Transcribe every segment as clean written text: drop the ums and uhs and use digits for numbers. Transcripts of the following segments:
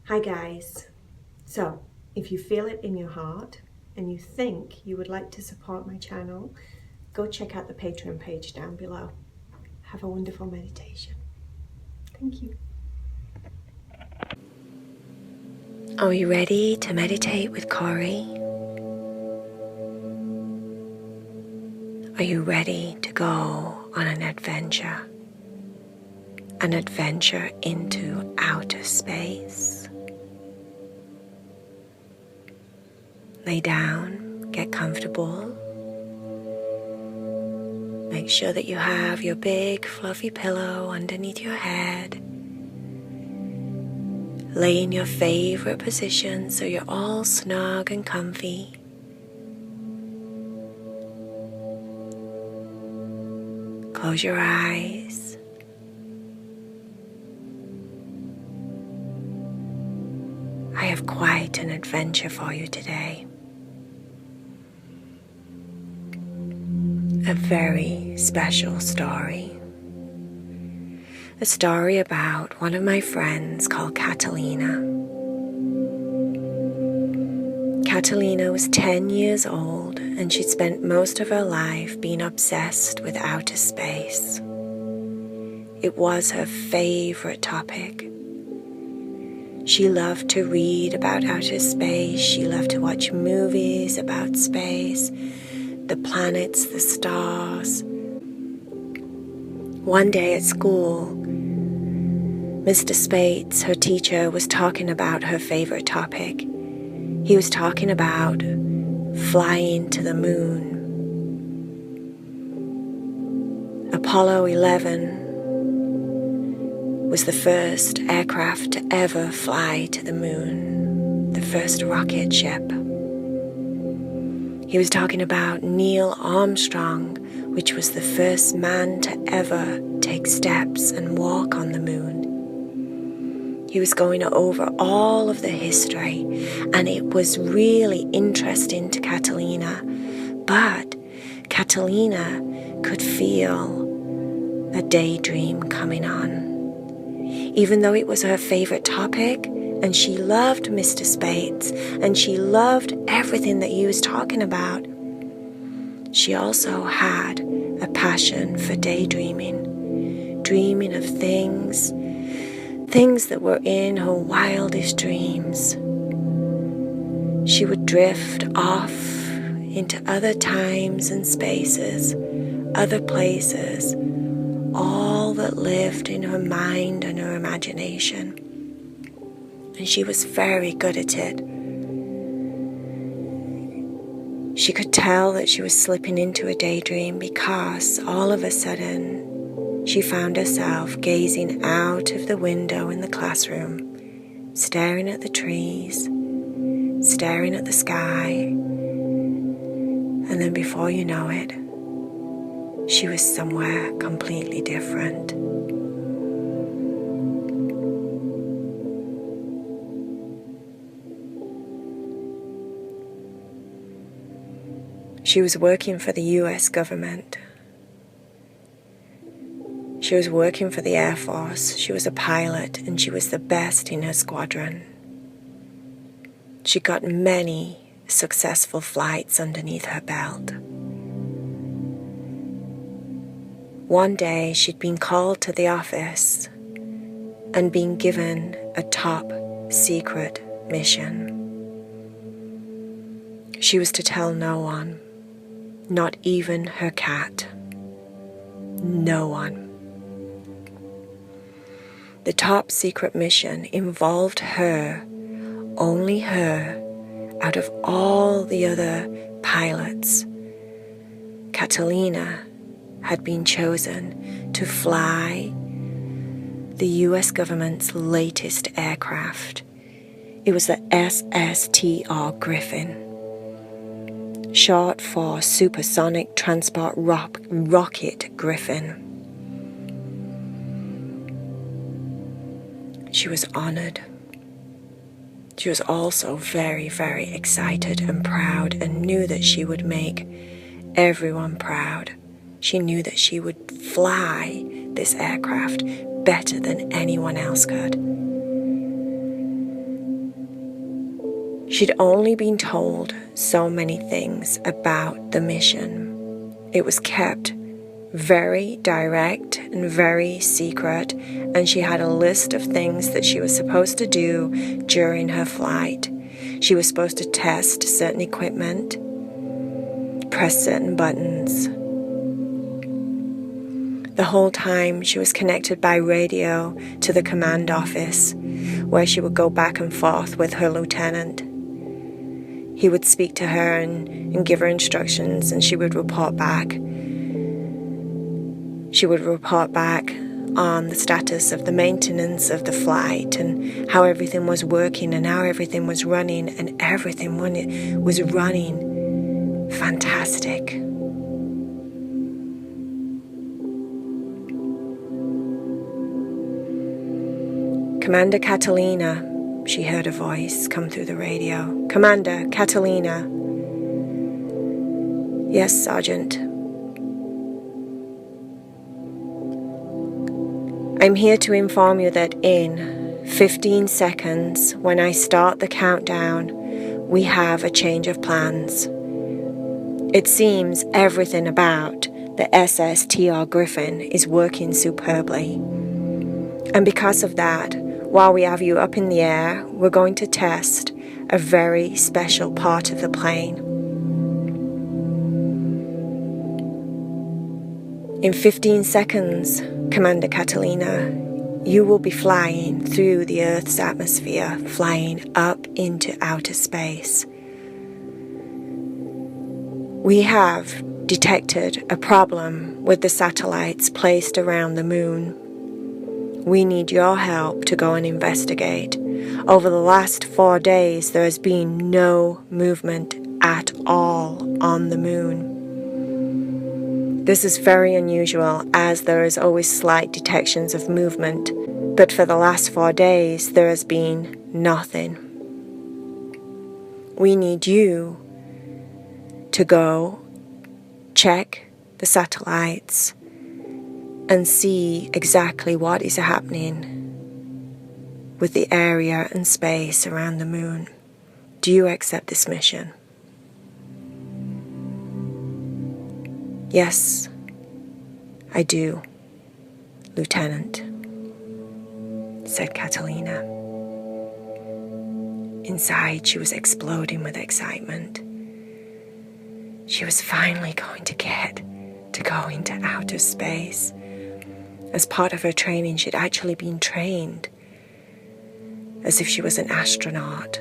Hi guys. So if you feel it in your heart and you think you would like to support my channel, go check out the Patreon page down below. Have a wonderful meditation. Thank you. Are you ready to meditate with Cory? Are you ready to go on an adventure? An adventure into outer space? Lay down, get comfortable. Make sure that you have your big fluffy pillow underneath your head. Lay in your favorite position so you're all snug and comfy. Close your eyes. I have quite an adventure for you today. A very special story. A story about one of my friends called Catalina. Catalina was 10 years old and she'd spent most of her life being obsessed with outer space. It was her favorite topic. She loved to read about outer space. She loved to watch movies about space, the planets, the stars. One day at school, Mr. Spates, her teacher, was talking about her favorite topic. He was talking about flying to the moon. Apollo 11 was the first aircraft to ever fly to the moon, the first rocket ship. He was talking about Neil Armstrong, which was the first man to ever take steps and walk on the moon. He was going over all of the history, and it was really interesting to Catalina. But Catalina could feel a daydream coming on. Even though it was her favorite topic, and she loved Mr. Spates, and she loved everything that he was talking about, she also had a passion for daydreaming, dreaming of things that were in her wildest dreams. She would drift off into other times and spaces, other places, all that lived in her mind and her imagination. And she was very good at it. She could tell that she was slipping into a daydream because all of a sudden she found herself gazing out of the window in the classroom, staring at the trees, staring at the sky, and then before you know it, she was somewhere completely different. She was working for the US government. She was working for the Air Force. She was a pilot and she was the best in her squadron. She got many successful flights underneath her belt. One day she'd been called to the office and been given a top secret mission. She was to tell no one, not even her cat. No one. The top secret mission involved her, only her, out of all the other pilots. Catalina had been chosen to fly the US government's latest aircraft. It was the SSTR Griffin, short for Supersonic Transport Rocket Griffin. She was honored. She was also very, very excited and proud and knew that she would make everyone proud. She knew that she would fly this aircraft better than anyone else could. She'd only been told so many things about the mission. It was kept very direct and very secret, and she had a list of things that she was supposed to do during her flight. She was supposed to test certain equipment, press certain buttons. The whole time she was connected by radio to the command office, where she would go back and forth with her lieutenant. He would speak to her and give her instructions, and she would report back. She would report back on the status of the maintenance of the flight and how everything was working and how everything was running, and everything was running fantastic. Commander Catalina, she heard a voice come through the radio. Commander Catalina. Yes, Sergeant. I'm here to inform you that in 15 seconds, when I start the countdown, we have a change of plans. It seems everything about the SSTR Griffin is working superbly. And because of that, while we have you up in the air, we're going to test a very special part of the plane. In 15 seconds, Commander Catalina, you will be flying through the Earth's atmosphere, flying up into outer space. We have detected a problem with the satellites placed around the moon. We need your help to go and investigate. Over the last 4 days, there has been no movement at all on the moon. This is very unusual, as there is always slight detections of movement, but for the last 4 days, there has been nothing. We need you to go check the satellites and see exactly what is happening with the area and space around the moon. Do you accept this mission? Yes, I do, Lieutenant, said Catalina. Inside, she was exploding with excitement. She was finally going to get to go into outer space. As part of her training, she'd actually been trained as if she was an astronaut.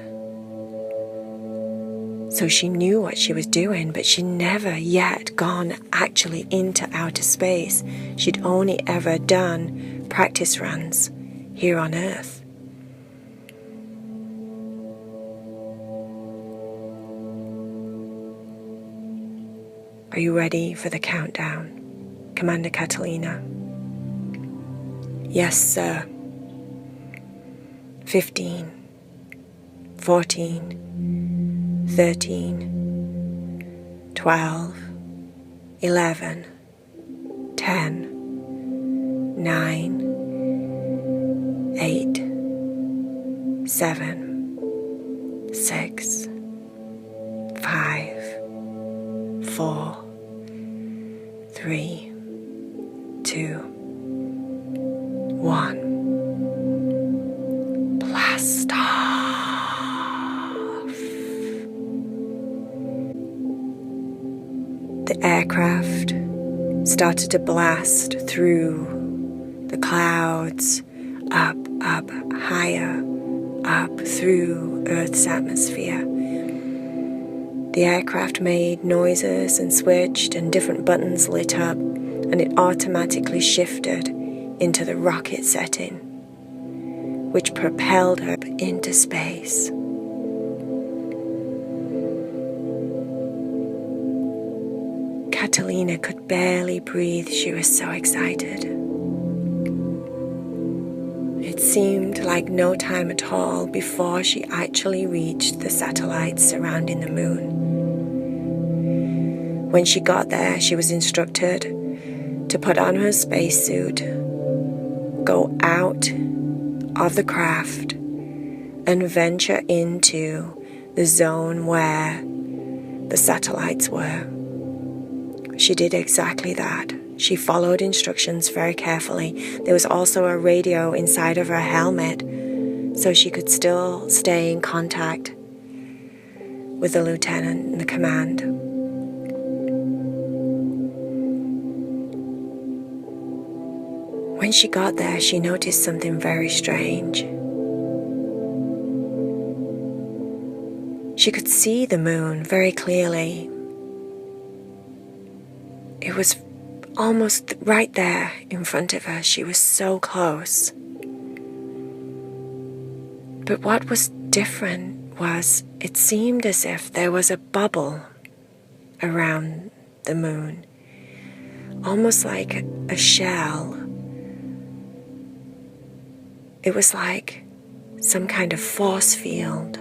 So she knew what she was doing, but she'd never yet gone actually into outer space. She'd only ever done practice runs here on Earth. Are you ready for the countdown, Commander Catalina? Yes, sir. 15, 14, 13, 12, 11, 10, 9, 8, 7, 6, 5, 4, 3, 2, 1. Blast off. The aircraft started to blast through the clouds, up, higher, up through Earth's atmosphere. The aircraft made noises and switched, and different buttons lit up, and it automatically shifted into the rocket setting, which propelled her into space. Catalina could barely breathe. She was so excited. It seemed like no time at all before she actually reached the satellites surrounding the moon. When she got there, she was instructed to put on her spacesuit, go out of the craft, and venture into the zone where the satellites were. She did exactly that. She followed instructions very carefully. There was also a radio inside of her helmet, so she could still stay in contact with the lieutenant and the command. When she got there, she noticed something very strange. She could see the moon very clearly. It was almost right there in front of her. She was so close. But what was different was it seemed as if there was a bubble around the moon, almost like a shell. It was like some kind of force field.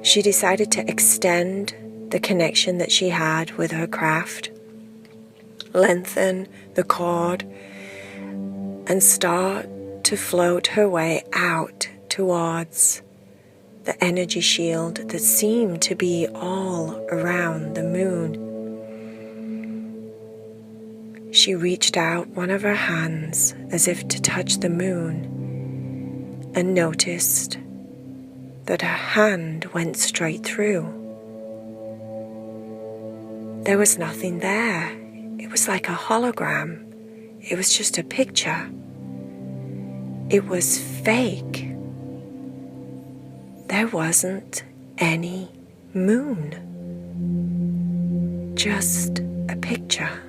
She decided to extend the connection that she had with her craft, lengthen the cord, and start to float her way out towards the energy shield that seemed to be all around the moon. She reached out one of her hands as if to touch the moon and noticed that her hand went straight through. There was nothing there. It was like a hologram. It was just a picture. It was fake. There wasn't any moon. Just a picture.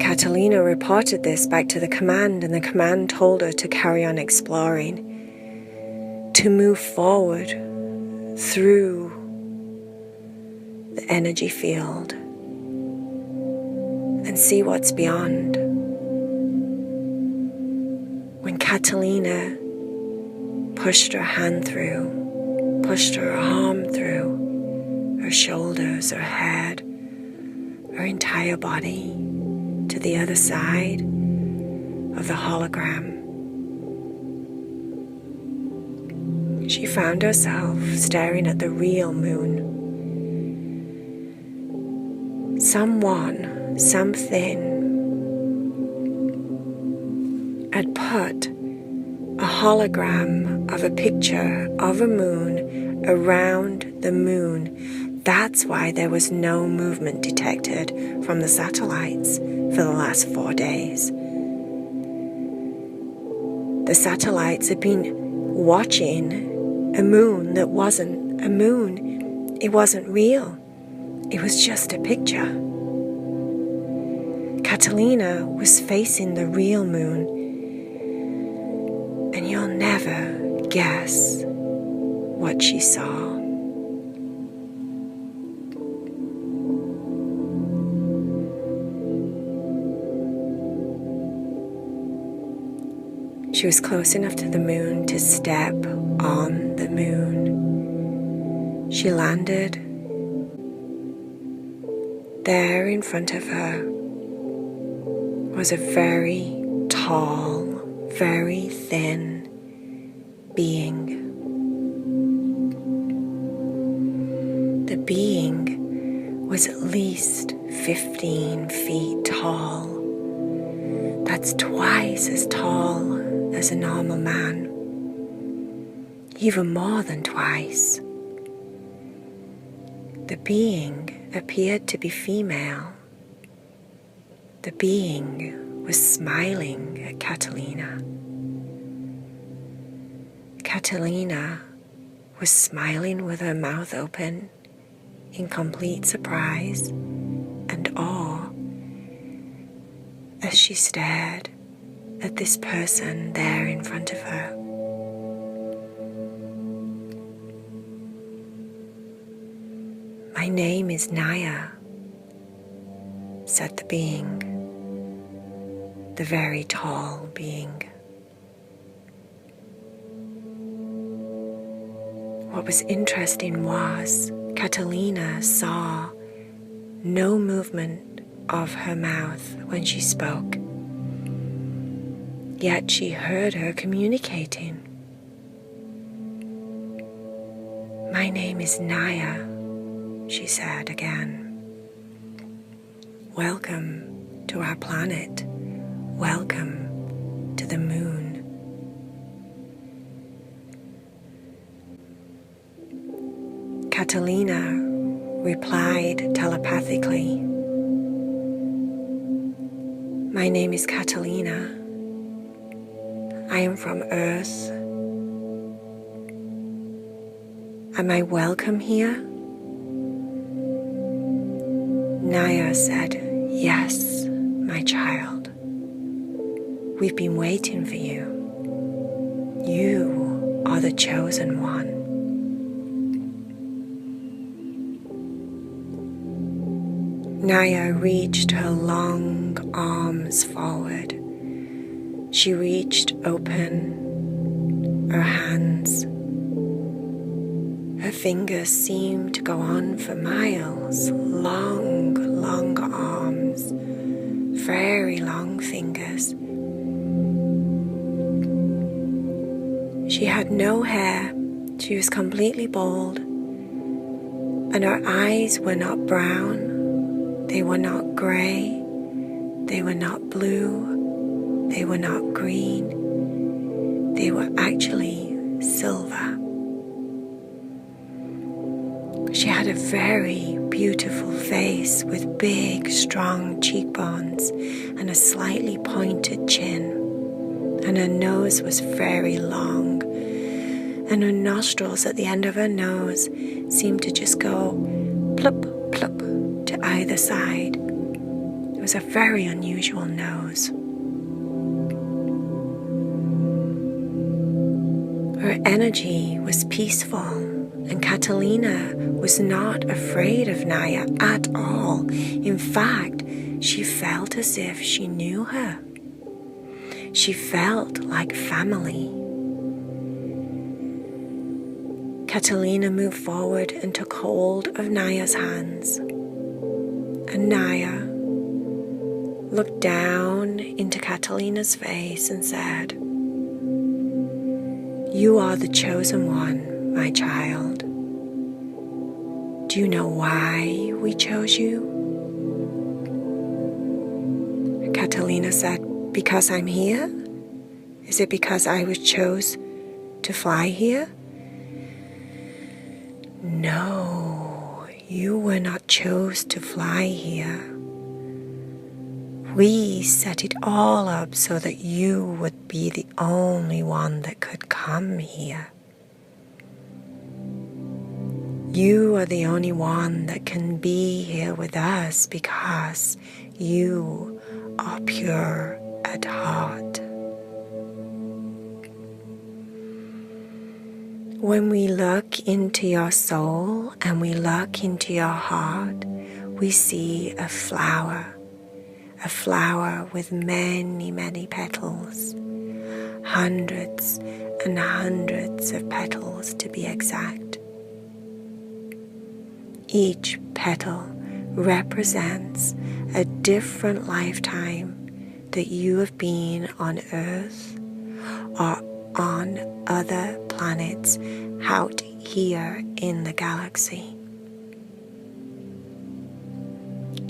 Catalina reported this back to the command, and the command told her to carry on exploring, to move forward through the energy field and see what's beyond. When Catalina pushed her hand through, pushed her arm through, her shoulders, her head, her entire body to the other side of the hologram, she found herself staring at the real moon. Someone, something had put a hologram of a picture of a moon around the moon. That's why there was no movement detected from the satellites for the last 4 days. The satellites had been watching a moon that wasn't a moon. It wasn't real. It was just a picture. Catalina was facing the real moon, and you'll never guess what she saw. She was close enough to the moon to step on the moon. She landed. There in front of her was a very tall, very thin being. The being was at least 15 feet tall. That's twice as tall as a normal man, even more than twice. The being appeared to be female. The being was smiling at Catalina. Catalina was smiling with her mouth open in complete surprise and awe as she stared at this person there in front of her. "My name is Naya," said the being, the very tall being. What was interesting was Catalina saw no movement of her mouth when she spoke. yet she heard her communicating. "My name is Naya," she said again. "Welcome to our planet. Welcome to the moon." Catalina replied telepathically, "My name is Catalina. I am from Earth. Am I welcome here?" Naya said, "Yes, my child. We've been waiting for you. You are the chosen one." Naya reached her long arms forward. She reached open her hands. Her fingers seemed to go on for miles. Long, long arms. Very long fingers. She had no hair. She was completely bald. And her eyes were not brown. They were not grey. They were not blue. They were not green. They were actually silver. She had a very beautiful face with big, strong cheekbones and a slightly pointed chin. And her nose was very long. And her nostrils at the end of her nose seemed to just go plup, plup to either side. It was a very unusual nose. Her energy was peaceful, and Catalina was not afraid of Naya at all. In fact, she felt as if she knew her. She felt like family. Catalina moved forward and took hold of Naya's hands. And Naya looked down into Catalina's face and said, "You are the chosen one, my child. Do you know why we chose you?" Catalina said, "Because I'm here? Is it because I was chosen to fly here?" "No, you were not chosen to fly here. We set it all up so that you would be the only one that could come here. You are the only one that can be here with us because you are pure at heart." When we look into your soul and we look into your heart, we see a flower with many, many petals, hundreds and hundreds of petals to be exact. Each petal represents a different lifetime that you have been on Earth or on other planets out here in the galaxy.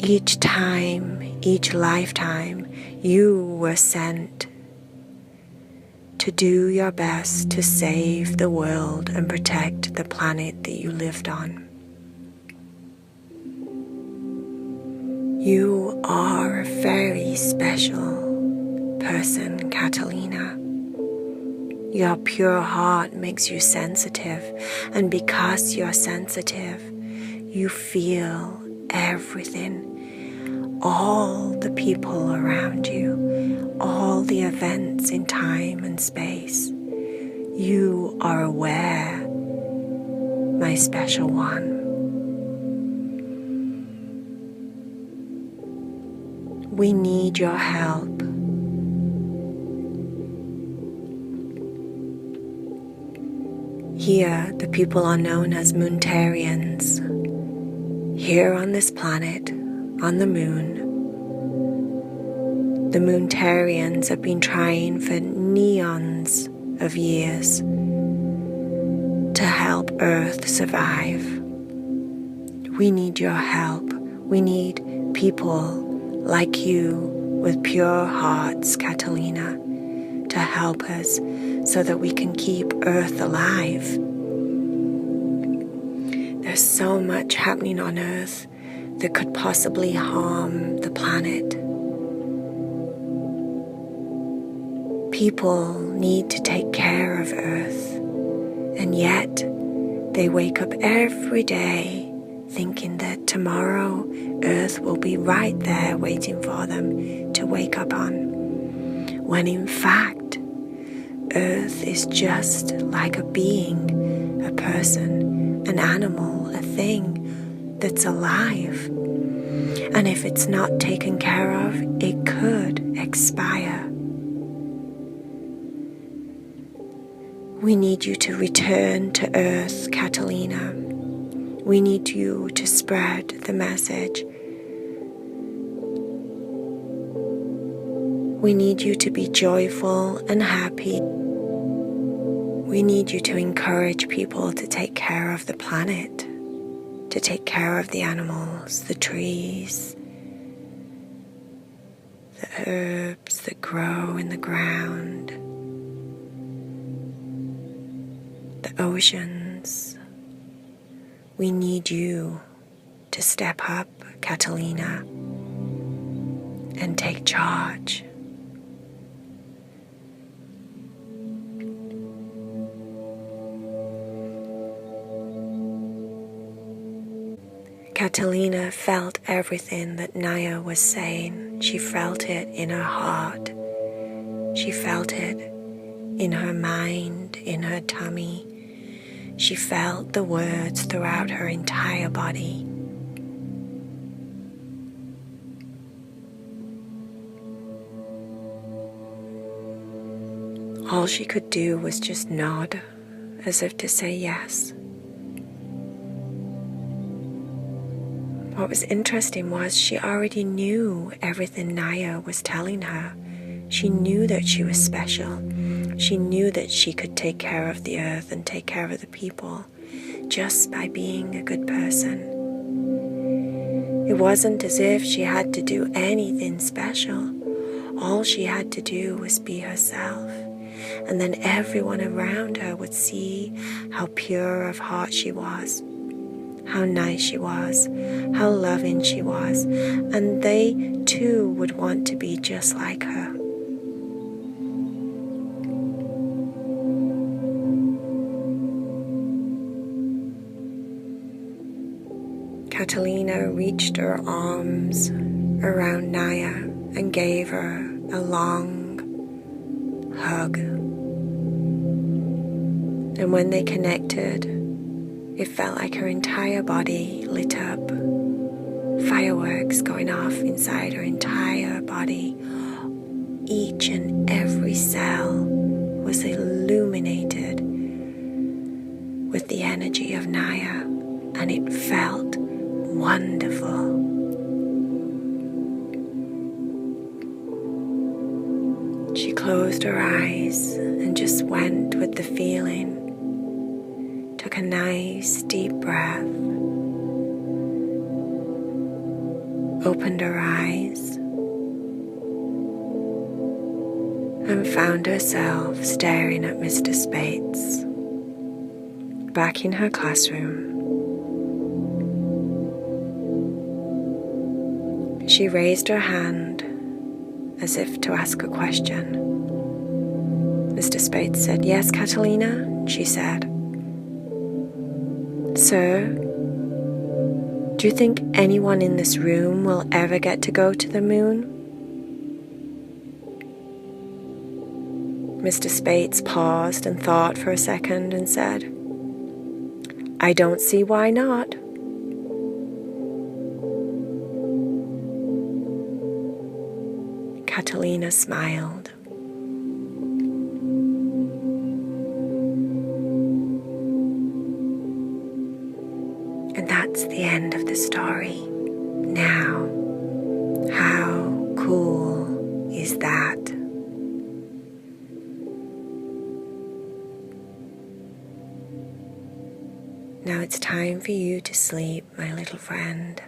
Each time, each lifetime, you were sent to do your best to save the world and protect the planet that you lived on. You are a very special person, Catalina. Your pure heart makes you sensitive, and because you're sensitive, you feel everything. All the people around you, all the events in time and space. You are aware, my special one. We need your help. Here, the people are known as Moontarians. Here on this planet, on the moon, The Moontarians have been trying for neons of years to help Earth survive. We need your help. We need people like you with pure hearts, Catalina, to help us so that we can keep Earth alive. There's so much happening on Earth that could possibly harm the planet. People need to take care of Earth, and yet they wake up every day thinking that tomorrow Earth will be right there waiting for them to wake up on, when in fact Earth is just like a being, a person, an animal, a thing that's alive. And if it's not taken care of, it could expire. We need you to return to Earth, Catalina. We need you to spread the message. We need you to be joyful and happy. We need you to encourage people to take care of the planet, to take care of the animals, the trees, the herbs that grow in the ground, the oceans. We need you to step up, Catalina, and take charge. Catalina felt everything that Naya was saying. She felt it in her heart. She felt it in her mind, in her tummy. She felt the words throughout her entire body. All she could do was just nod, as if to say yes. What was interesting was she already knew everything Naya was telling her. She knew that she was special. She knew that she could take care of the earth and take care of the people just by being a good person. It wasn't as if she had to do anything special. All she had to do was be herself. And then everyone around her would see how pure of heart she was, how nice she was, how loving she was, and they too would want to be just like her. Catalina reached her arms around Naya and gave her a long hug. And when they connected, it felt like her entire body lit up, fireworks going off inside her entire body. Each and every cell was illuminated with the energy of Naya, and it felt wonderful. She closed her eyes and just went with the feeling. Took a nice deep breath, opened her eyes, and found herself staring at Mr. Spates, back in her classroom. She raised her hand as if to ask a question. Mr. Spates said, "Yes, Catalina," she said. "Sir, do you think anyone in this room will ever get to go to the moon?" Mr. Spates paused and thought for a second and said, "I don't see why not." Catalina smiled. And that's the end of the story. Now, how cool is it's time for you to sleep, my little friend.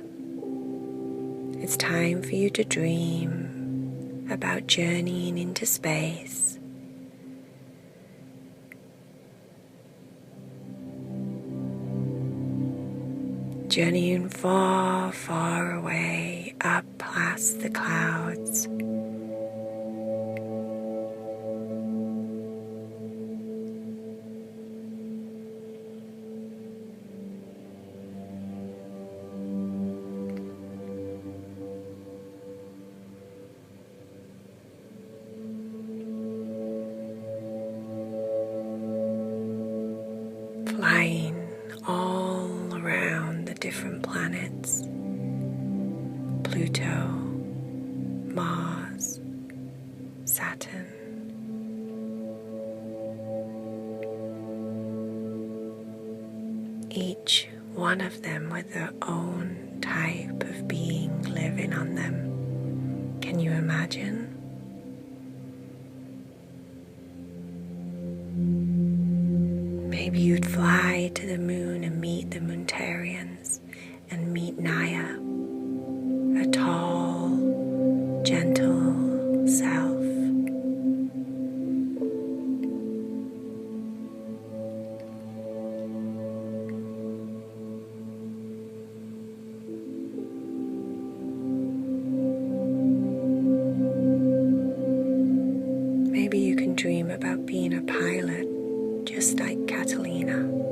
It's time for you to dream about journeying into space. Journeying far, far away, up past the clouds. Flying all around the different planets, Pluto, Mars, Saturn. Each one of them with their own type of being living on them. Can you imagine? Maybe you'd fly to the moon and meet the Moontarians and meet Naya, a tall, gentle self. Maybe you can dream about being a pilot, just like Catalina.